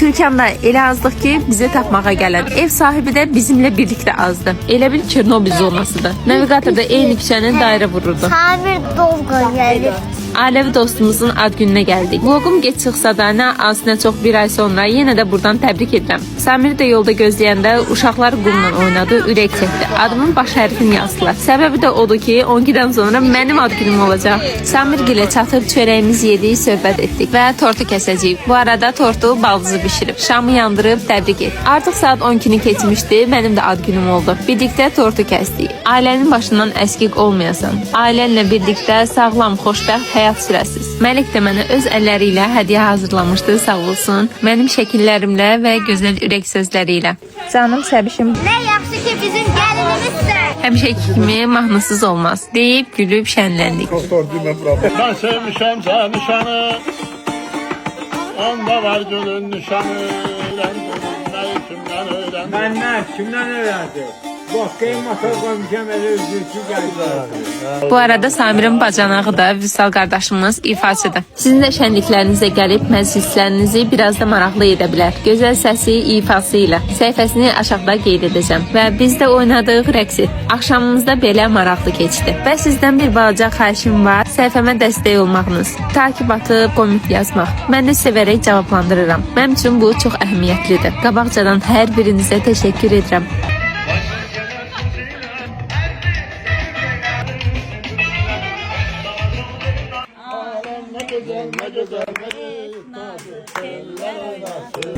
Türkanda elə azdıq ki, bizə tapmağa gələn ev sahibi də bizimlə birlikdə azdı. Elə bil Çernobil zonasıdır. Navigatorda eyni küçənin dairə vururdu. Samir Dolga gəlir. Ailəvi dostumuzun ad gününə gəldik. Vloqum geç çıxsa da nə az nə çox bir ay sonra yenə də buradan təbrik edirəm. Samir də yolda gözləyəndə uşaqlar qumla oynadı, ürək çəkdi. Adımın baş hərfini yazdılar. Səbəbi də odur ki, 12-dən sonra mənim ad günüm olacaq. Samir gilə çatıb çörəyimizi yedik, söhbət etdik və tortu kəsəcəyik. Bu arada tortu baldızı bişirib, şamı yandırıb təbrik etdik. Artıq saat 12-ni keçmişdi, mənim də ad günüm oldu. Birlikdə tortu kəsdik. Ailənin başından əskik olmayasan, ailənlə birlikdə sağlam, xoşbəxt həyat sürəsiz. Məlik də mənə öz əlləri ilə hədiyyə hazırlamışdı, sağ olsun. Mənim şəkillərimlə və gözəl ürək sözləri ilə. Canım səbişim. Nə yaxşı ki bizim gəlinimizsən. Həmişəki kimi mahnısız olmaz. Deyib gülüb şənləndik. Ben sevmişəm canışanı, onda var gülün nişanı. Ben kimden öğrendim? Bakayım masal koymuşam elə özgürtü gəldi. Bu arada Samir'in bacanağı da Vüsal qardaşımız ifaçıdır. Sizin də şənliklərinizə gəlib məclislərinizi biraz da maraqlı edə bilər. Gözəl səsi, ifası ilə. Səhifəsini aşağıda qeyd edəcəm. Və biz də oynadığıq rəqsi. Axşamımızda belə maraqlı keçdi. Və sizdən bir balaca xahişim var. Səhifəmə dəstək olmağınız. Takib atıb, komment yazmaq. Mən də sevərək cavablandırıram. Mənim üçün bu çox əhəmiyyətlidir. Qabaqcadan hər birinizə təşəkkür edirəm. Ne güzel, ne güzel, ne güzel,